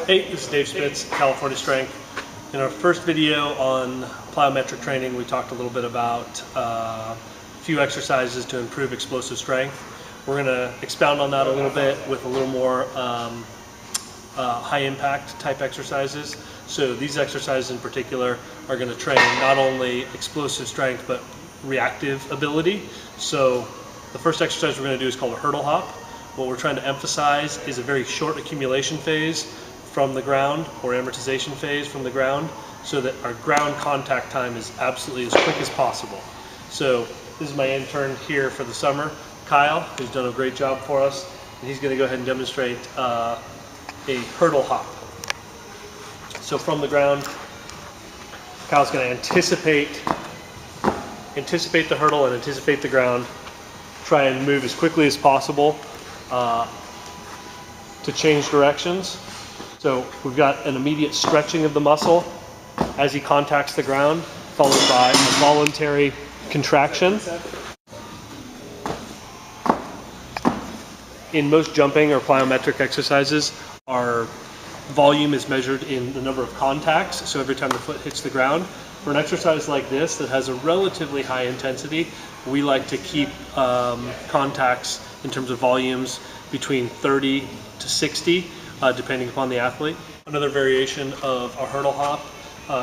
Hey, this is Dave Spitz, California Strength. In our first video on plyometric training, we talked a little bit about a few exercises to improve explosive strength. We're going to expound on that a little bit with a little more high impact type exercises. So these exercises in particular are going to train not only explosive strength but reactive ability. So the first exercise we're going to do is called a hurdle hop. What we're trying to emphasize is a very short accumulation phase from the ground or amortization phase from the ground, so that our ground contact time is absolutely as quick as possible. So this is my intern here for the summer, Kyle, who's done a great job for us, and he's going to go ahead and demonstrate a hurdle hop. So from the ground, Kyle's going to anticipate the hurdle and anticipate the ground, try and move as quickly as possible to change directions. So we've got an immediate stretching of the muscle as he contacts the ground, followed by a voluntary contraction. In most jumping or plyometric exercises, our volume is measured in the number of contacts, so every time the foot hits the ground. For an exercise like this that has a relatively high intensity, we like to keep contacts in terms of volumes between 30 to 60, depending upon the athlete. Another variation of a hurdle hop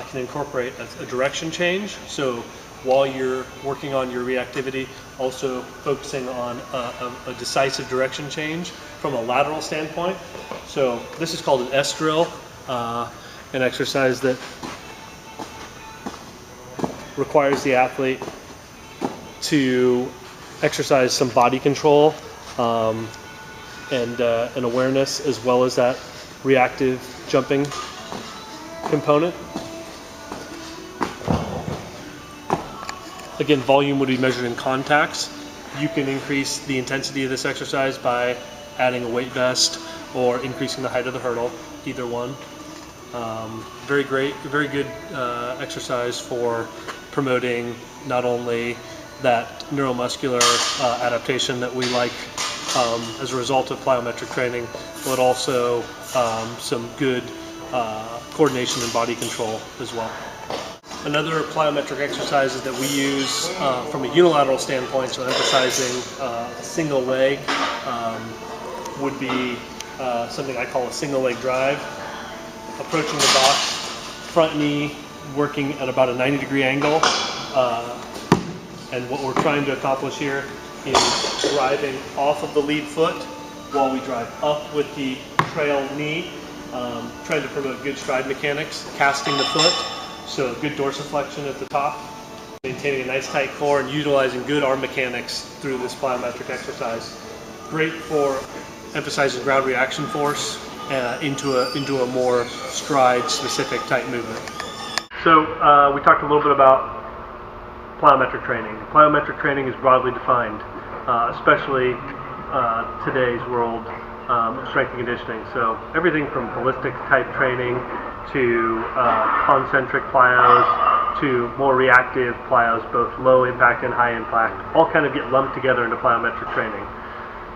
can incorporate a direction change. So while you're working on your reactivity, also focusing on a decisive direction change from a lateral standpoint. So this is called an S drill, an exercise that requires the athlete to exercise some body control and an awareness, as well as that reactive jumping component. Again, volume would be measured in contacts. You can increase the intensity of this exercise by adding a weight vest or increasing the height of the hurdle, either one. Very good exercise for promoting not only that neuromuscular adaptation that we like as a result of plyometric training, but also some good coordination and body control as well. Another plyometric exercises that we use from a unilateral standpoint, so emphasizing a single leg, would be something I call a single leg drive. Approaching the box, front knee working at about a 90-degree angle, and what we're trying to accomplish here is driving off of the lead foot while we drive up with the trail knee, trying to promote good stride mechanics, casting the foot, so good dorsiflexion at the top, maintaining a nice tight core and utilizing good arm mechanics through this plyometric exercise. Great for emphasizing ground reaction force into a more stride specific type movement. So we talked a little bit about plyometric training. Plyometric training is broadly defined, especially today's world of strength and conditioning. So everything from ballistic type training to concentric plyos to more reactive plyos, both low impact and high impact, all kind of get lumped together into plyometric training.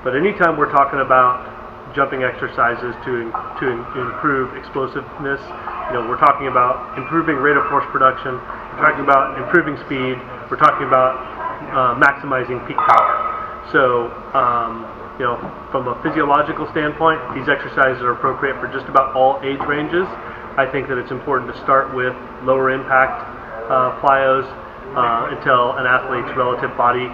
But anytime we're talking about jumping exercises to improve explosiveness, we're talking about improving rate of force production, we're talking about improving speed, we're talking about maximizing peak power. So, from a physiological standpoint, these exercises are appropriate for just about all age ranges. I think that it's important to start with lower impact plyos until an athlete's relative body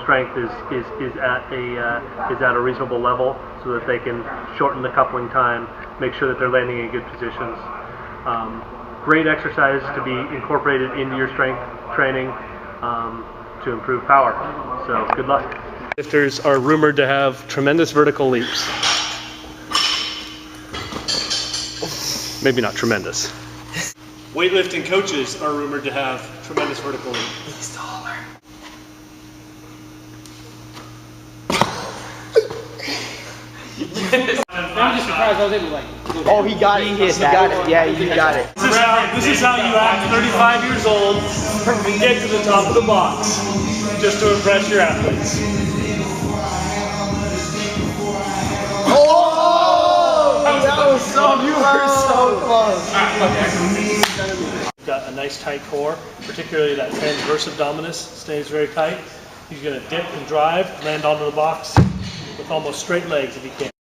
strength is at a reasonable level, so that they can shorten the coupling time, make sure that they're landing in good positions. Great exercise to be incorporated into your strength training to improve power. So good luck. Lifters are rumored to have tremendous vertical leaps. Maybe not tremendous. Weightlifting coaches are rumored to have tremendous vertical leaps. He's taller. I'm just surprised I was able to Oh, he got it. He got it. Yeah, you got it. This is how you act 35 years old and get to the top of the box just to impress your athletes. Oh! That was You were so close. Got a nice tight core, particularly that transverse abdominis stays very tight. He's going to dip and drive, land onto the box with almost straight legs if he can.